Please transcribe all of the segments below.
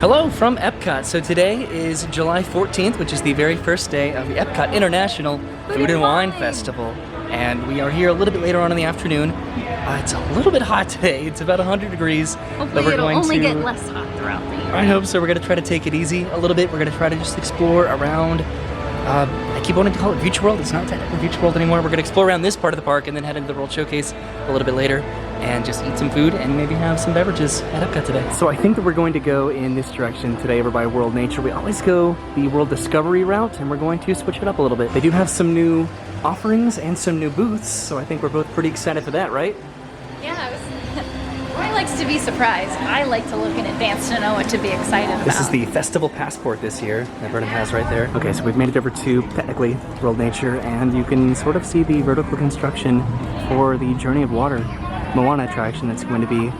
Hello from Epcot. So today is July 14th, which is the very first day of the Epcot International Food and Wine Festival. And we are here a little bit later on in the afternoon. It's a little bit hot today. It's about 100 degrees. Hopefully it'll only get less hot throughout the year. I hope so. We're going to try to take it easy a little bit. We're going to try to just explore around. I keep wanting to call it Future World. It's not technically Future World anymore. We're going to explore around this part of the park and then head into the World Showcase a little bit later and just eat some food and maybe have some beverages at Epcot today. So I think that we're going to go in this direction today over by World Nature. We always go the World Discovery route and we're going to switch it up a little bit. They do have some new offerings and some new booths, so I think we're both pretty excited for that, right? Yeah, Roy likes to be surprised. I like to look in advance to know what to be excited about. This is the Festival Passport this year that Vernon has right there. Okay, so we've made it over to, technically, World Nature, and you can sort of see the vertical construction for the Journey of Water Moana attraction that's going to be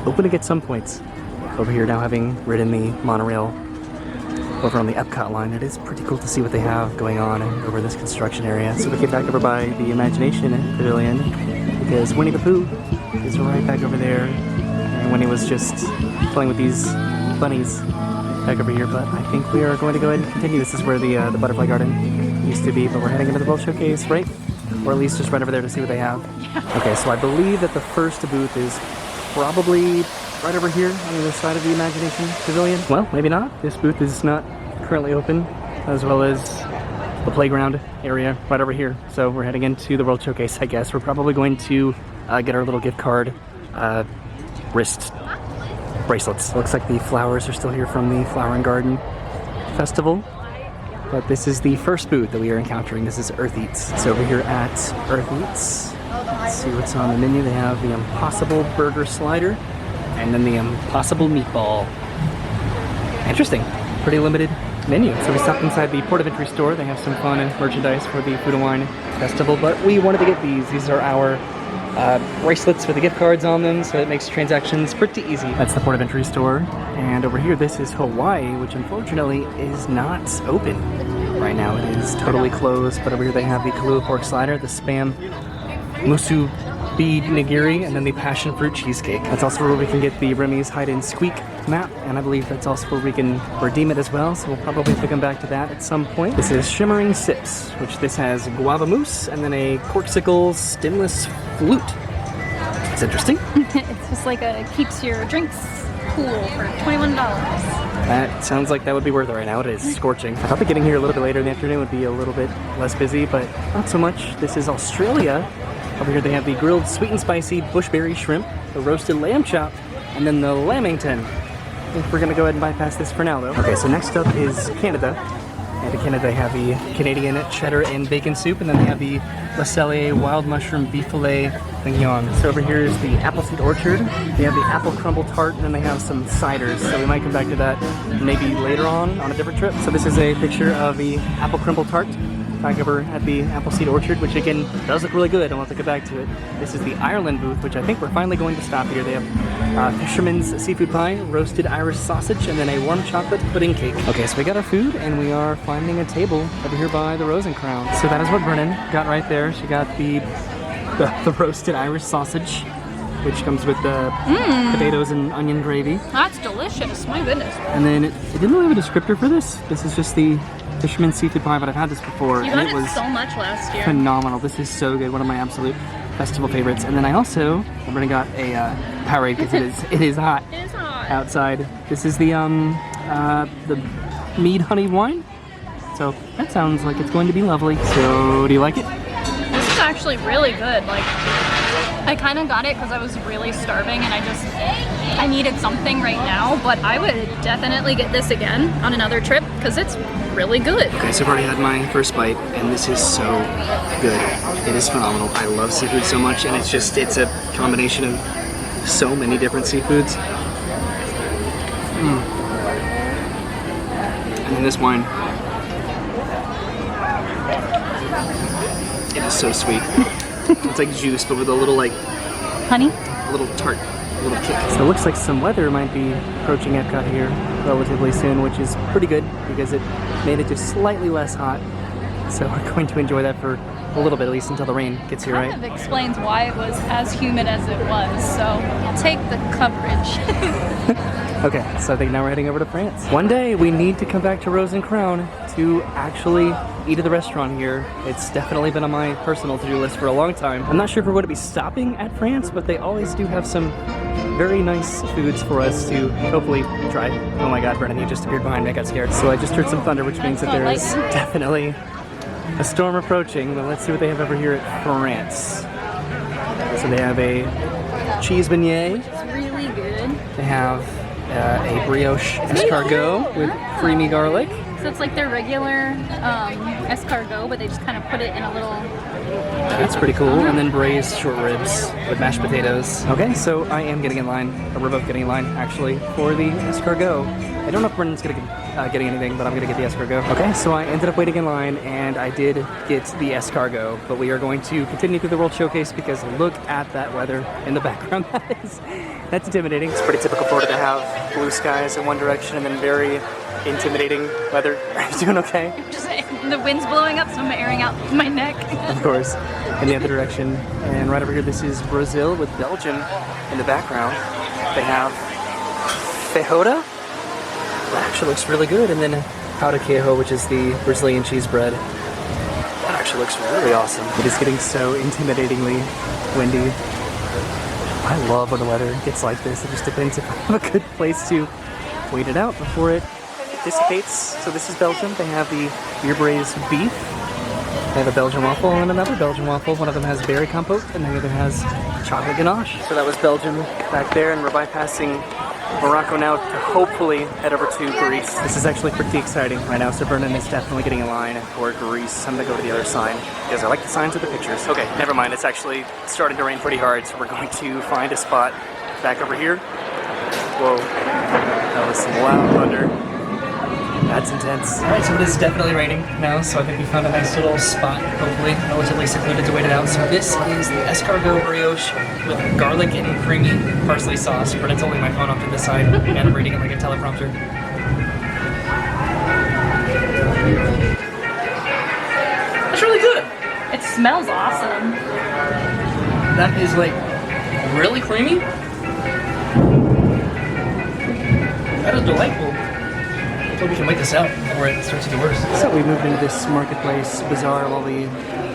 opening at some points. Over here now, having ridden the monorail over on the Epcot line, it is pretty cool to see what they have going on over this construction area. So we get back over by the Imagination Pavilion because Winnie the Pooh is right back over there, and Winnie was just playing with these bunnies back over here. But I think we are going to go ahead and continue. This is where the Butterfly Garden used to be, but we're heading into the World Showcase, right? Or at least just right over there to see what they have. Yeah. Okay, so I believe that the first booth is probably right over here on the other side of the Imagination Pavilion. Well, maybe not. This booth is not currently open, as well as the playground area right over here. So we're heading into the World Showcase, I guess. We're probably going to get our little gift card wrist bracelets. Looks like the flowers are still here from the Flower and Garden Festival. But this is the first booth that we are encountering. This is Earth Eats. So over here at Earth Eats, let's see what's on the menu. They have the Impossible Burger Slider and then the Impossible Meatball. Interesting. Pretty limited menu. So we stopped inside the Port of Entry store. They have some fun and merchandise for the Food and Wine Festival, but we wanted to get these. These are our bracelets with the gift cards on them, so it makes transactions pretty easy. That's the Port of Entry store. And over here, this is Hawaii, which unfortunately is not open right now. It is totally closed, but over here they have the Kahlua Pork Slider, the Spam Musu Bead Nigiri, and then the Passion Fruit Cheesecake. That's also where we can get the Remy's Hide and Squeak map, and I believe that's also where we can redeem it as well, so we'll probably have to come back to that at some point. This is Shimmering Sips, which this has guava mousse and then a corksicle stemless flute. It's interesting. It's just like keeps your drinks cool for $21. That sounds like that would be worth it right now. It is scorching. I thought that getting here a little bit later in the afternoon would be a little bit less busy, but not so much. This is Australia. Over here they have the grilled sweet and spicy bushberry shrimp, the roasted lamb chop, and then the lamington. I think we're gonna go ahead and bypass this for now though. Okay, so next up is Canada. And in Canada they have the Canadian cheddar and bacon soup, and then they have the Le Cellier wild mushroom beef filet mignon. So over here is the Appleseed Orchard. They have the apple crumble tart, and then they have some ciders. So we might come back to that maybe later on a different trip. So this is a picture of the apple crumble tart back over at the Appleseed Orchard, which again does look really good. I'll have to get back to it. This is the Ireland booth, which I think we're finally going to stop here. They have Fisherman's Seafood Pie, roasted Irish sausage, and then a warm chocolate pudding cake. Okay, so we got our food, and we are finding a table over here by the Rose and Crown. So that is what Brennan got right there. She got the roasted Irish sausage, which comes with the potatoes and onion gravy. That's delicious, my goodness. And then it didn't really have a descriptor for this. This is just the Fisherman's Seafood Pie, but I've had this before. You got it so much last year. Phenomenal. This is so good. One of my absolute festival favorites. And then I also already got a Powerade because it is hot. It is hot outside. This is the mead honey wine. So that sounds like it's going to be lovely. So do you like it? This is actually really good. Like, I kind of got it because I was really starving and I needed something right now, but I would definitely get this again on another trip because it's really good. Okay, so I've already had my first bite, and this is so good. It is phenomenal. I love seafood so much, and it's a combination of so many different seafoods. And then this wine, it is so sweet. It's like juice, but with a little honey, a little tart, a little kick. So it looks like some weather might be approaching Epcot here relatively soon, which is pretty good because it made it just slightly less hot. So we're going to enjoy that for a little bit at least until the rain gets here, right? Kind of explains why it was as humid as it was, so I'll take the coverage. Okay, so I think now we're heading over to France. One day we need to come back to Rose and Crown to actually eat at the restaurant here. It's definitely been on my personal to-do list for a long time. I'm not sure if we're going to be stopping at France, but they always do have some very nice foods for us to hopefully try. Oh my god, Brennan, you just appeared behind me, I got scared. So I just heard some thunder, which means that there is definitely a storm approaching, but let's see what they have over here at France. So they have a cheese beignet. It's really good. They have a brioche escargot with creamy garlic. So it's like their regular escargot, but they just kind of put it in a little... That's pretty cool. And then braised short ribs with mashed potatoes. Okay, so I am getting in line, or we're both getting in line actually, for the escargot. I don't know if Brendan's getting anything, but I'm gonna get the escargot. Okay, so I ended up waiting in line and I did get the escargot, but we are going to continue through the World Showcase because look at that weather in the background. That's intimidating. It's pretty typical Florida to have blue skies in one direction and then very intimidating weather. Are you doing okay? Just, the wind's blowing up, so I'm airing out my neck. Of course, in the other direction. And right over here, this is Brazil with Belgium in the background. They have feijoada. That actually looks really good. And then pão de queijo, which is the Brazilian cheese bread. That actually looks really awesome. It is getting so intimidatingly windy. I love when the weather gets like this. It just depends if I have a good place to wait it out before it dissipates. So this is Belgium. They have the beer braised beef. They have a Belgian waffle and another Belgian waffle. One of them has berry compote and the other has chocolate ganache. So that was Belgium back there, and we're bypassing Morocco now to hopefully head over to Greece. This is actually pretty exciting right now. So Vernon is definitely getting in line for Greece. I'm gonna go to the other sign because I like the signs with the pictures. Okay, never mind. It's actually starting to rain pretty hard, so we're going to find a spot back over here. Whoa, that was some loud thunder. That's intense. Alright, so it is definitely raining now, so I think we found a nice little spot, hopefully, relatively secluded to wait it out. So this is the escargot brioche with garlic and creamy parsley sauce, but it's only my phone off to the side, and I'm reading it like a teleprompter. That's really good! It smells awesome. That is like really creamy. That is delightful. I hope we can wait this out before it starts to get worse. So we moved into this marketplace bazaar while we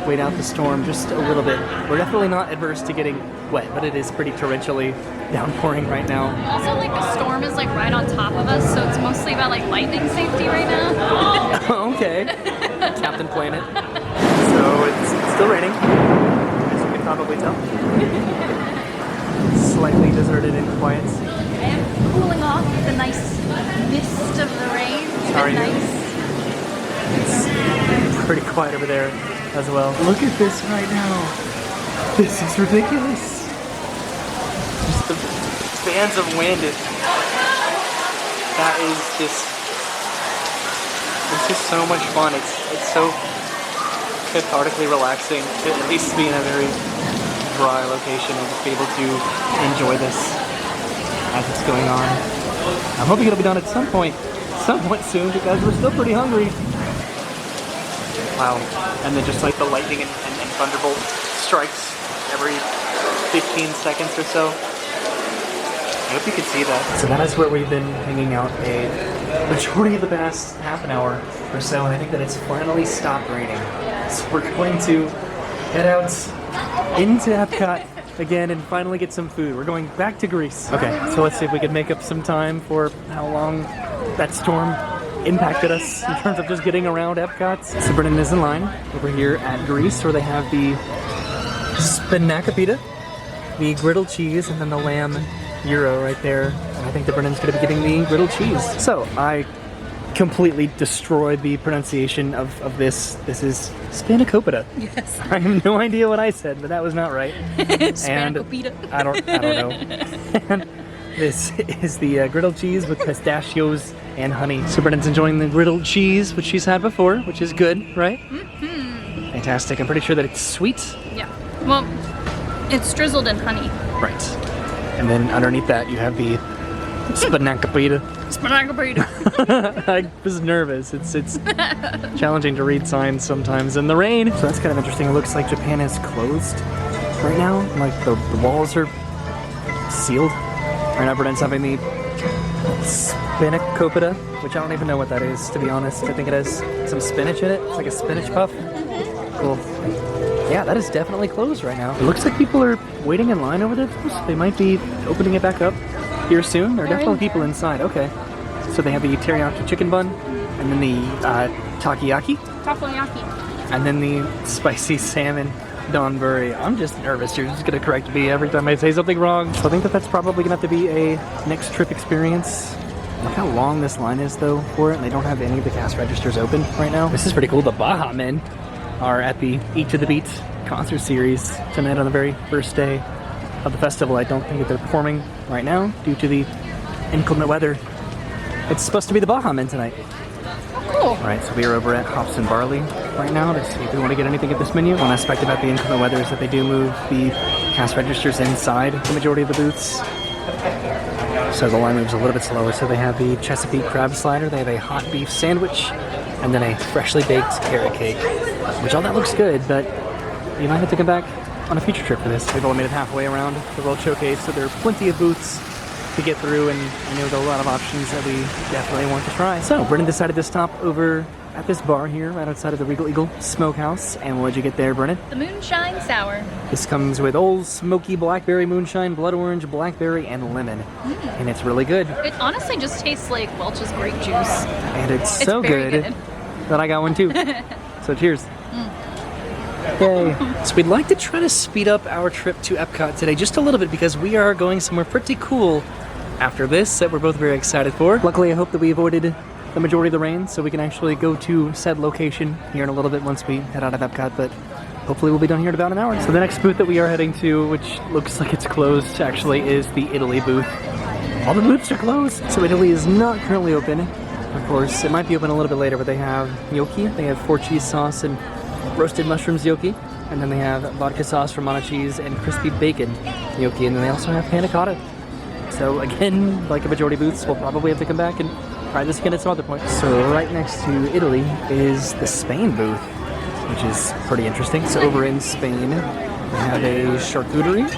wait out the storm just a little bit. We're definitely not adverse to getting wet, but it is pretty torrentially downpouring right now. Also, like, the storm is like right on top of us, so it's mostly about like lightning safety right now. Okay. Captain Planet. So it's still raining, as you can probably tell. Slightly deserted and quiet. I am cooling off with the nice mist of the rain. Sorry. Nice. It's pretty quiet over there as well. Look at this right now. This is ridiculous. Just the fans of wind. That is just, it's just so much fun. It's so cathartically relaxing to at least be in a very dry location and just be able to enjoy this as it's going on. I'm hoping it'll be done at some point soon because we're still pretty hungry. Wow. And then just like the lightning and thunderbolt strikes every 15 seconds or so. I hope you can see that. So that is where we've been hanging out a majority of the past half an hour or so, and I think that it's finally stopped raining. So we're going to head out into Epcot again and finally get some food. We're going back to Greece. Okay, so let's see if we can make up some time for how long that storm impacted us in terms of just getting around Epcot. So Brennan is in line over here at Greece where they have the spinaca pita, the griddled cheese, and then the lamb gyro right there. And I think that Brennan's going to be getting the griddled cheese. So I completely destroyed the pronunciation of this. This is spanakopita. Yes. I have no idea what I said, but that was not right. Spanakopita. I don't know. And this is the griddled cheese with pistachios and honey. So Brennan's enjoying the griddled cheese, which she's had before, which is good, right? Mm-hmm. Fantastic. I'm pretty sure that it's sweet. Yeah. Well, it's drizzled in honey. Right. And then underneath that you have the Spanakka pita. Spanakka pita. I was nervous. It's challenging to read signs sometimes in the rain. So that's kind of interesting. It looks like Japan is closed right now. Like the walls are sealed. Right now, Brennan's having the Spanakopita, which I don't even know what that is, to be honest. I think it has some spinach in it. It's like a spinach puff. Cool. Yeah, that is definitely closed right now. It looks like people are waiting in line over there. They might be opening it back up here soon. There are definitely people inside. Okay. So they have the teriyaki chicken bun, and then the takoyaki. Takoyaki. And then the spicy salmon donburi. I'm just nervous. You're just gonna correct me every time I say something wrong. So I think that that's probably gonna have to be a next trip experience. Look how long this line is though for it, and they don't have any of the cash registers open right now. This is pretty cool. The Baja Men are at the Eat to the Beat concert series tonight on the very first day of the festival. I don't think that they're performing right now due to the inclement weather. It's supposed to be the Baja Men tonight. Cool. Right, so we are over at Hops and Barley right now to see if we want to get anything at this menu. One aspect about the inclement weather is that they do move the cash registers inside the majority of the booths. So the line moves a little bit slower. So they have the Chesapeake crab slider, they have a hot beef sandwich, and then a freshly baked carrot cake. Which all that looks good, but you might have to come back on a future trip for this. We've only made it halfway around the World Showcase, so there are plenty of booths to get through, and I know there are a lot of options that we definitely want to try. So Brennan decided to stop over at this bar here right outside of the Regal Eagle Smokehouse. And what'd you get there, Brennan? The Moonshine Sour. This comes with Old Smoky Blackberry Moonshine, Blood Orange, Blackberry, and Lemon. And it's really good. It honestly just tastes like Welch's grape juice. And it's so very good that I got one too. So cheers. Yay. So we'd like to try to speed up our trip to Epcot today just a little bit because we are going somewhere pretty cool after this that we're both very excited for. Luckily, I hope that we avoided the majority of the rain so we can actually go to said location here in a little bit once we head out of Epcot, but hopefully we'll be done here in about an hour. So the next booth that we are heading to, which looks like it's closed actually, is the Italy booth. All the booths are closed, so Italy is not currently open. Of course, it might be open a little bit later, but they have gnocchi, they have 4 cheese sauce and roasted mushrooms gnocchi, and then they have vodka sauce, Romano cheese, and crispy bacon gnocchi, and then they also have panna cotta. So again, like a majority of booths, we'll probably have to come back and try this again at some other point. So right next to Italy is the Spain booth, which is pretty interesting. So over in Spain, they have a charcuterie,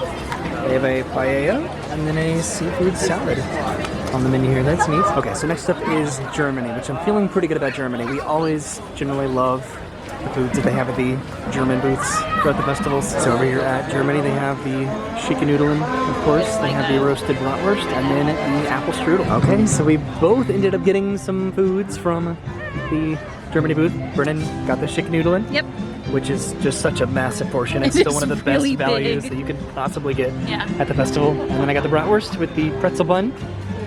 they have a paella, and then a seafood salad on the menu here. That's neat. Okay, so next up is Germany, which I'm feeling pretty good about Germany. We always generally love the foods that they have at the German booths throughout the festivals. So over here at Germany, they have the Schickennudeln, of course. They have the roasted bratwurst, and then the apple strudel. Okay, so we both ended up getting some foods from the Germany booth. Brennan got the Schickennudeln. Yep. Which is just such a massive portion. It's still one of the best really values big that you could possibly get Yeah. at the festival. And then I got the bratwurst with the pretzel bun.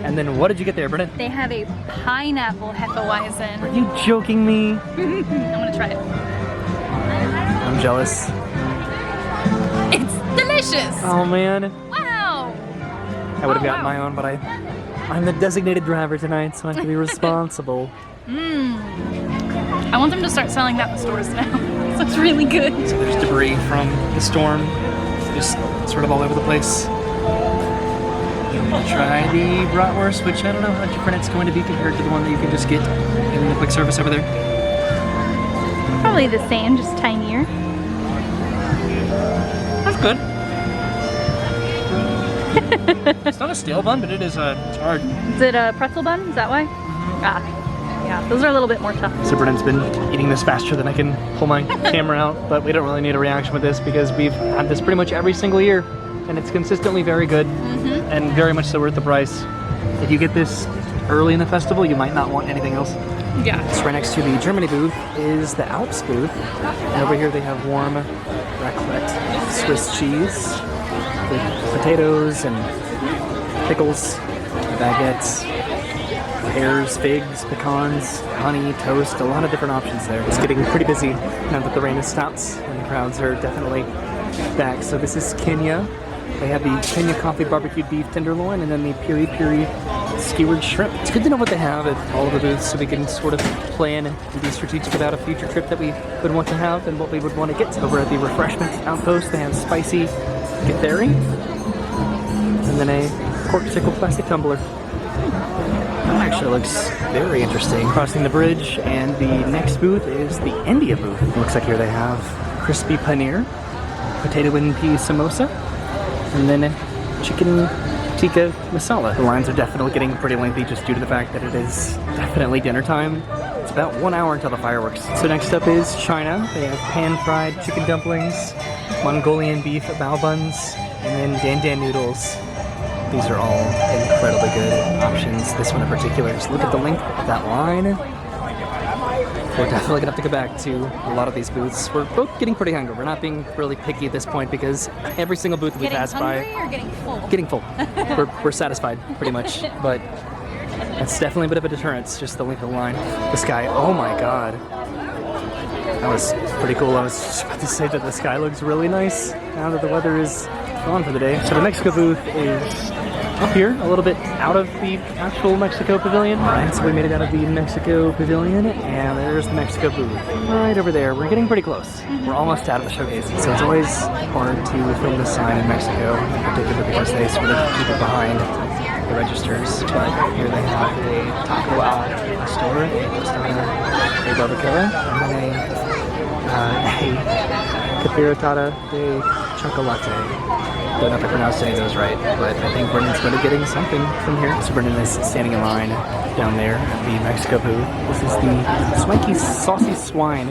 And then what did you get there, Brennan? They have a pineapple Hefeweizen. Are you joking me? I'm gonna try it. I'm jealous. It's delicious! Oh man. Wow! I would have Oh, gotten wow. my own, but I'm the designated driver tonight, so I have to be responsible. I want them to start selling that in stores now. So it's really good. So there's debris from the storm, just sort of all over the place. I'll try the bratwurst, which I don't know how different it's going to be compared to the one that you can just get in the quick service over there. Probably the same, just tinier. That's good. It's not a stale bun, but it's hard. Is it a pretzel bun? Is that why? Ah, yeah, those are a little bit more tough. So Brennan's been eating this faster than I can pull my camera out, but we don't really need a reaction with this because we've had this pretty much every single year, and it's consistently very good, and very much so worth the price. If you get this early in the festival, you might not want anything else. Yeah. So right next to the Germany booth is the Alps booth, and over here they have warm raclette Swiss cheese with potatoes and pickles, baguettes, pears, figs, pecans, honey, toast, a lot of different options there. It's getting pretty busy now that the rain has stopped and the crowds are definitely back. So this is Kenya. They have the Kenya coffee barbecued beef tenderloin and then the piri piri skewered shrimp. It's good to know what they have at all of the booths so we can sort of plan and be strategic about a future trip that we would want to have and what we would want to get to. Over at the refreshment outpost, they have spicy githeri and then a cork sickle plastic tumbler. That actually looks very interesting. Crossing the bridge, and the next booth is the India booth. It looks like here they have crispy paneer, potato and pea samosa, and then chicken tikka masala. The lines are definitely getting pretty lengthy just due to the fact that it is definitely dinner time. It's about 1 hour until the fireworks. So next up is China. They have pan-fried chicken dumplings, Mongolian beef bao buns, and then dan dan noodles. These are all incredibly good options. This one in particular, just look at the length of that line. We're definitely gonna have to go back to a lot of these booths. We're both getting pretty hungry. We're not being really picky at this point because every single booth we pass by. Getting hungry or getting full? Getting full. we're satisfied pretty much, but that's definitely a bit of a deterrence, just the length of the line. The sky, oh my god. That was pretty cool. I was just about to say that the sky looks really nice now that the weather is gone for the day. So the Mexico booth is up here, a little bit out of the actual Mexico pavilion. Alright, so we made it out of the Mexico pavilion, and there's the Mexico booth right over there. We're getting pretty close. We're almost out of the showcase. So it's always hard to film the sign in Mexico, in particular because they sort of keep it behind the registers. But here they have a taco store, a barbacoa, and then a capirotada de chocolate. Don't know if I pronounced any of those right, but I think Brendan's going to be getting something from here. So Brendan is standing in line down there at the Mexico booth. This is the Swanky Saucy Swine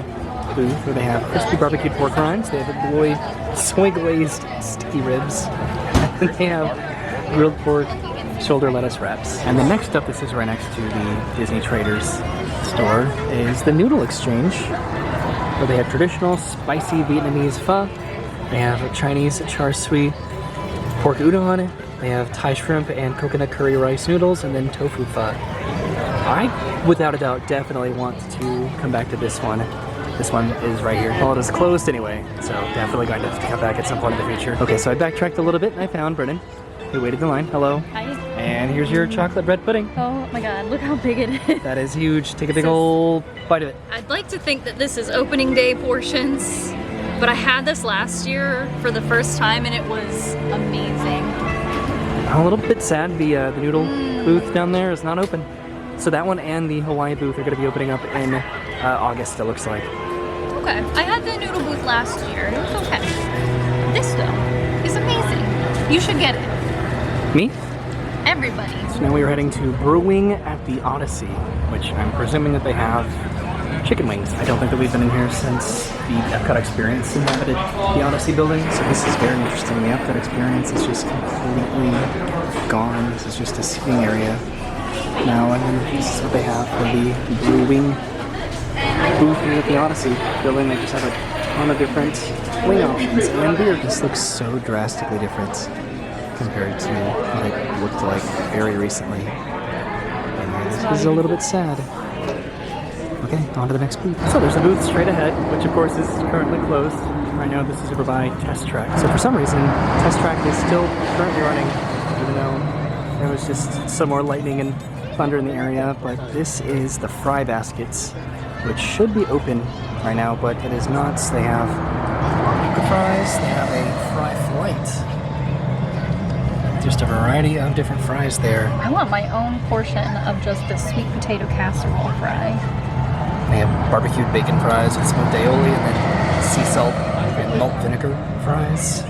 booth where they have crispy barbecued pork rinds. They have soy glazed sticky ribs. And they have grilled pork shoulder lettuce wraps. And then next up, this is right next to the Disney Traders store, is the Noodle Exchange, where they have traditional spicy Vietnamese pho. They have a Chinese char siu pork udon. They have Thai shrimp and coconut curry rice noodles, and then tofu pho. I, without a doubt, definitely want to come back to this one. This one is right here. Well, it is closed anyway, so definitely going to have to come back at some point in the future. Okay, so I backtracked a little bit and I found Brennan, who waited in line. Hello. Hi. And here's your chocolate bread pudding. Oh my god, look how big it is. That is huge. Take a big old bite of it. I'd like to think that this is opening day portions, but I had this last year for the first time and it was amazing. I'm a little bit sad the noodle booth down there is not open. So that one and the Hawaii booth are going to be opening up in August, it looks like. Okay, I had the noodle booth last year and it was okay. This though is amazing. You should get it. Me? Everybody. So now we are heading to Brewing at the Odyssey, which I'm presuming that they have chicken wings. I don't think that we've been in here since the Epcot experience inhabited the Odyssey building, so this is very interesting. The Epcot experience is just completely gone. This is just a seating area now, and then this is what they have for the Brewing booth here at the Odyssey building. They just have a ton of different wing options and beer. This looks so drastically different compared to what it looked like very recently. And this is a little bit sad. Okay, on to the next booth. So there's a booth straight ahead, which of course is currently closed. Right now this is over by Test Track. So for some reason, Test Track is still currently running, even though there was just some more lightning and thunder in the area. But this is the fry baskets, which should be open right now, but it is not. They have fries, they have a fry flight. Just a variety of different fries there. I want my own portion of just the sweet potato casserole fry. They have barbecued bacon fries with smoked aioli, and then sea salt and malt vinegar fries.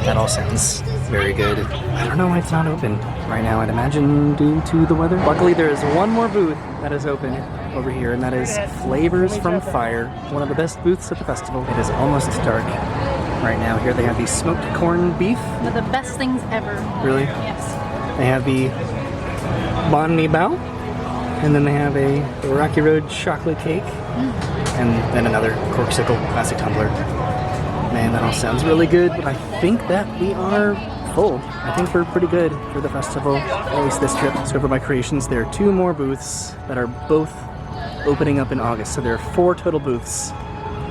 That all sounds very good. I don't know why it's not open right now. I'd imagine due to the weather. Luckily, there is one more booth that is open over here, and that is Flavors from Fire, one of the best booths at the festival. It is almost dark right now. Here they have the smoked corned beef. One of the best things ever. Really? Yes. They have the banh mi bao, and then they have a Rocky Road chocolate cake, and then another corksicle classic tumbler. Man, that all sounds really good, but I think that we are full. I think we're pretty good for the festival, at least this trip. So over by Creations, there are 2 more booths that are both opening up in August. So there are 4 total booths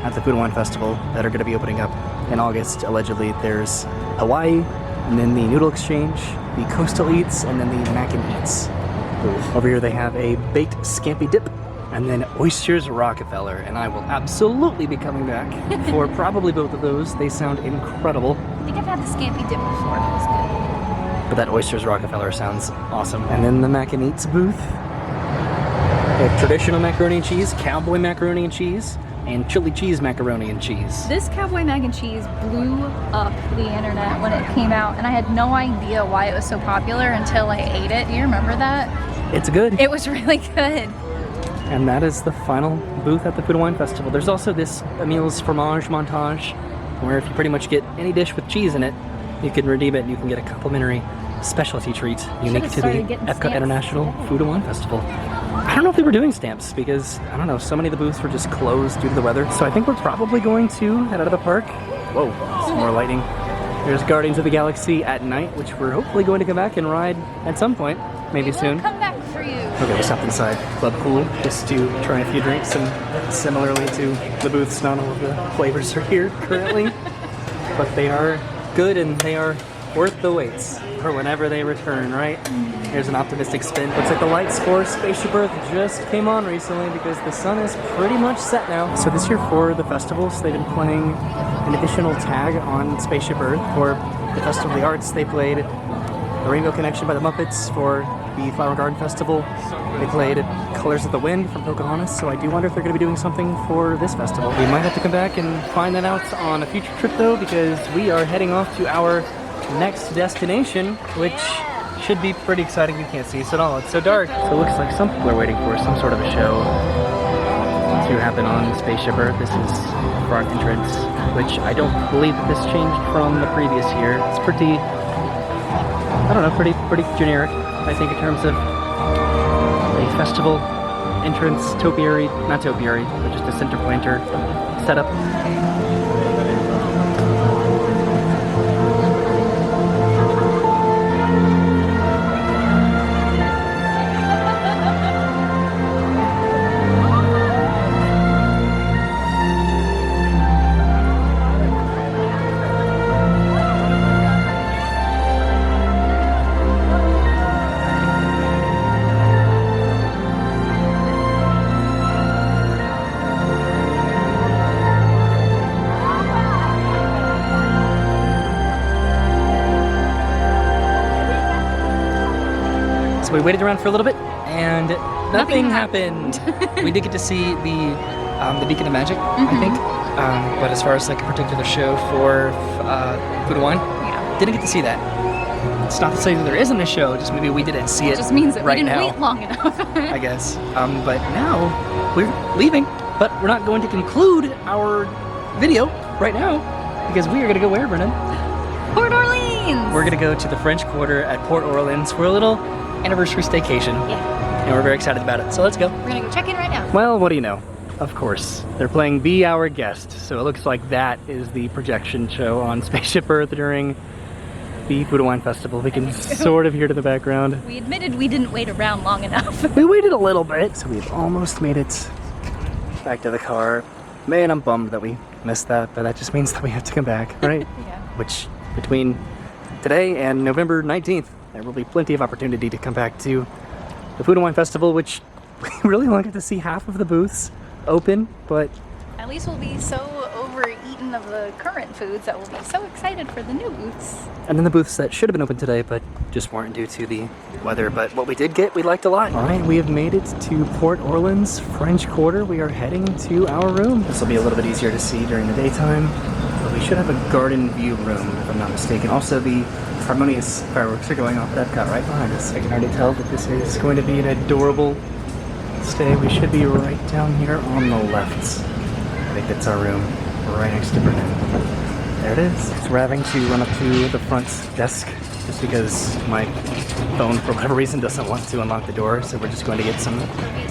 at the Food and Wine Festival that are going to be opening up in August. Allegedly, there's Hawaii, and then the Noodle Exchange, the Coastal Eats, and then the Macan Eats booth. Over here they have a baked scampi dip, and then Oysters Rockefeller, and I will absolutely be coming back for probably both of those. They sound incredible. I think I've had the scampi dip before. It was good. But that Oysters Rockefeller sounds awesome. And then the Mac and Eats booth. They have traditional macaroni and cheese, cowboy macaroni and cheese, and chili cheese macaroni and cheese. This cowboy mac and cheese blew up the internet when it came out, and I had no idea why it was so popular until I ate it. Do you remember that? It's good. It was really good. And that is the final booth at the Food and Wine Festival. There's also this Emile's Fromage Montage, where if you pretty much get any dish with cheese in it, you can redeem it and you can get a complimentary specialty treat unique to the Epcot International Food and Wine Festival. I don't know if they were doing stamps because, I don't know, so many of the booths were just closed due to the weather. So I think we're probably going to head out of the park. Whoa, some more lighting. There's Guardians of the Galaxy at night, which we're hopefully going to come back and ride at some point, maybe soon. Come back for you. Okay, we stopped inside Club Pool just to try a few drinks, and similarly to the booths, not all of the flavors are here currently, but they are good and they are worth the waits for whenever they return, right? Here's an optimistic spin. Looks like the lights for Spaceship Earth just came on recently because the sun is pretty much set now. So this year for the festivals, they've been playing an additional tag on Spaceship Earth. For the Festival of the Arts, they played The Rainbow Connection by the Muppets. For the Flower Garden Festival, they played Colors of the Wind from Pocahontas. So I do wonder if they're going to be doing something for this festival. We might have to come back and find that out on a future trip though, because we are heading off to our next destination, which should be pretty exciting. You can't see us at all. It's so dark. So it looks like some people are waiting for some sort of a show to happen on Spaceship Earth. This is for our entrance, which I don't believe that this changed from the previous year. It's pretty, I don't know, pretty generic, I think, in terms of a festival entrance, topiary, not topiary, but just a center planter setup. We waited around for a little bit, and nothing happened. We did get to see the Beacon of Magic, I think. But as far as like a particular show for Food and Wine, didn't get to see that. It's not to say that there isn't a show, just maybe we didn't see it. It just means that right we didn't now, wait long enough. I guess. But now we're leaving, but we're not going to conclude our video right now because we are going to go where, Brennan? Port Orleans! We're going to go to the French Quarter at Port Orleans for a little anniversary staycation. Yeah. And we're very excited about it. So let's go. We're gonna go check in right now. Well, what do you know? Of course. They're playing Be Our Guest. So it looks like that is the projection show on Spaceship Earth during the Food and Wine Festival. We can sort of hear to the background. We admitted we didn't wait around long enough. We waited a little bit. So we've almost made it back to the car. Man, I'm bummed that we missed that, but that just means that we have to come back, right? Yeah. Which, between today and November 19th, there will be plenty of opportunity to come back to the Food and Wine Festival, which we really only get to see half of the booths open, but at least we'll be so overeaten of the current foods that we'll be so excited for the new booths. And then the booths that should have been open today, but just weren't due to the weather. But what we did get, we liked a lot. All right, we have made it to Port Orleans, French Quarter. We are heading to our room. This will be a little bit easier to see during the daytime, but we should have a garden view room, if I'm not mistaken. Also, the harmonious fireworks are going off at Epcot right behind us. I can already tell that this is going to be an adorable stay. We should be right down here on the left. I think that's our room, right next to Brennan. There it is. So we're having to run up to the front desk just because my phone, for whatever reason, doesn't want to unlock the door. So we're just going to get some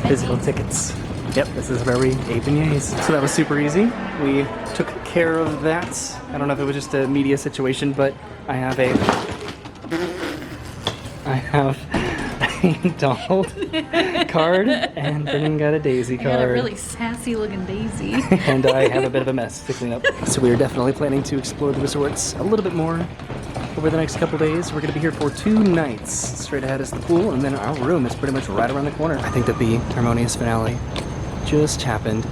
physical tickets. Yep, this is where we ate beignets. So that was super easy. We took care of that. I don't know if it was just a media situation, but I have a Donald card, and Brennan got a Daisy card. I got a really sassy looking Daisy. And I have a bit of a mess to clean up. So we are definitely planning to explore the resorts a little bit more over the next couple days. We're going to be here for 2 nights. Straight ahead is the pool, and then our room is pretty much right around the corner. I think that the harmonious finale just happened.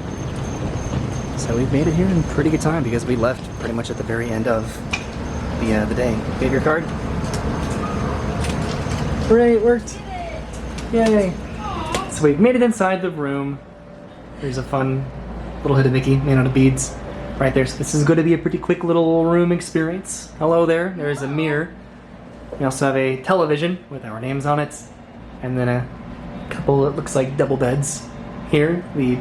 So we've made it here in pretty good time because we left pretty much at the very end of the day. You have your card? Hooray, it worked. Yay. So we've made it inside the room. There's a fun little hidden Mickey made out of beads right there. So this is going to be a pretty quick little room experience. Hello there. There's a mirror. We also have a television with our names on it. And then a couple, it looks like double beds here. The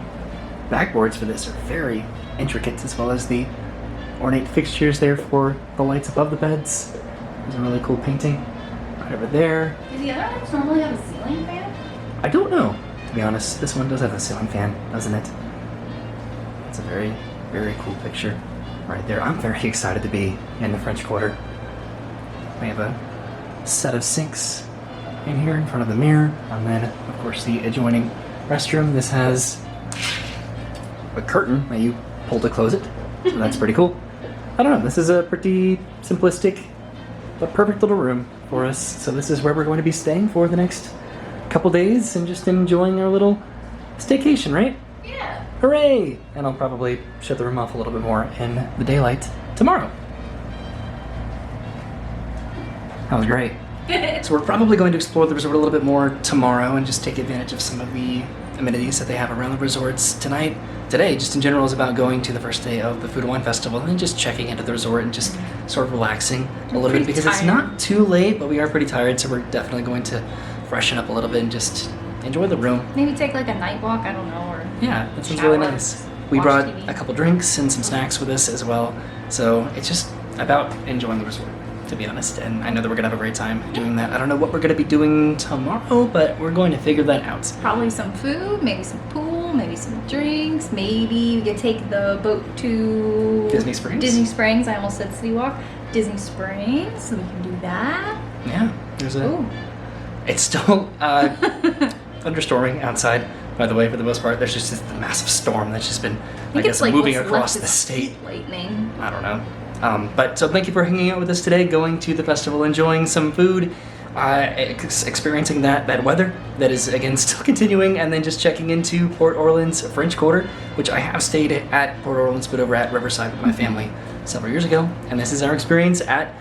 backboards for this are very intricate, as well as the ornate fixtures there for the lights above the beds. There's a really cool painting right over there. Do the other ones normally have a ceiling fan? I don't know, to be honest. This one does have a ceiling fan, doesn't it? It's a very, very cool picture right there. I'm very excited to be in the French Quarter. We have a set of sinks in here in front of the mirror, and then, of course, the adjoining restroom. This has a curtain that you pull to close it, so that's pretty cool. I don't know, this is a pretty simplistic but perfect little room for us. So this is where we're going to be staying for the next couple days and just enjoying our little staycation, right? Yeah. Hooray! And I'll probably shut the room off a little bit more in the daylight tomorrow. That was great. So we're probably going to explore the resort a little bit more tomorrow and just take advantage of some of the amenities that they have around the resorts tonight. Today, just in general, is about going to the first day of the Food and Wine Festival and then just checking into the resort and just sort of relaxing a little bit because it's not too late, but we are pretty tired, so we're definitely going to freshen up a little bit and just enjoy the room. Maybe take like a night walk, I don't know, or yeah, that sounds really nice. We watch brought TV. a couple drinks and some snacks with us as well, so it's just about enjoying the resort, to be honest, and I know that we're gonna have a great time doing that. I don't know what we're gonna be doing tomorrow, but we're going to figure that out. Probably some food, maybe some pool, maybe some drinks, maybe we could take the boat to Disney Springs? Disney Springs. I almost said City Walk. Disney Springs, so we can do that. Yeah, there's a... Ooh. It's still thunderstorming outside, by the way, for the most part. There's just this massive storm that's just been, I guess, like moving what's across left the is state. Lightning. I don't know. But so thank you for hanging out with us today, going to the festival, enjoying some food, experiencing that weather that is, again, still continuing, and then just checking into Port Orleans French Quarter, which I have stayed at Port Orleans, but over at Riverside with my family several years ago. And this is our experience at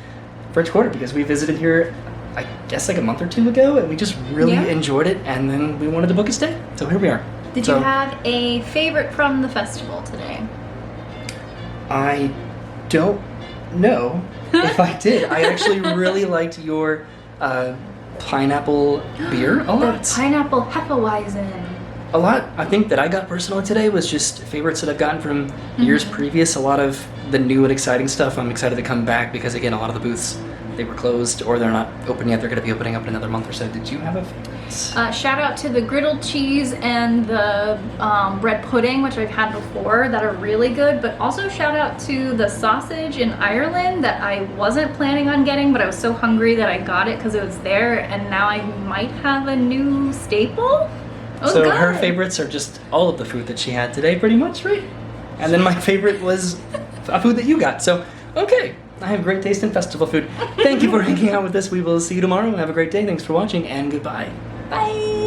French Quarter because we visited here, I guess, like a month or two ago, and we just really enjoyed it, and then we wanted to book a stay. So here we are. Did you have a favorite from the festival today? I don't know if I did. I actually really liked your pineapple beer a lot. The pineapple Hefeweizen. A lot. I think that I got personally today was just favorites that I've gotten from years previous. A lot of the new and exciting stuff. I'm excited to come back because, again, a lot of the booths, they were closed or they're not open yet. They're going to be opening up in another month or so. Did you have a favorite? Shout out to the griddled cheese and the bread pudding, which I've had before, that are really good. But also shout out to the sausage in Ireland that I wasn't planning on getting, but I was so hungry that I got it because it was there, and now I might have a new staple. Oh, so good. her favorites are just all of the food that she had today, pretty much, right? And then my favorite was a food that you got. So, okay. I have great taste in festival food. Thank you for hanging out with us. We will see you tomorrow. Have a great day. Thanks for watching, and goodbye. Bye.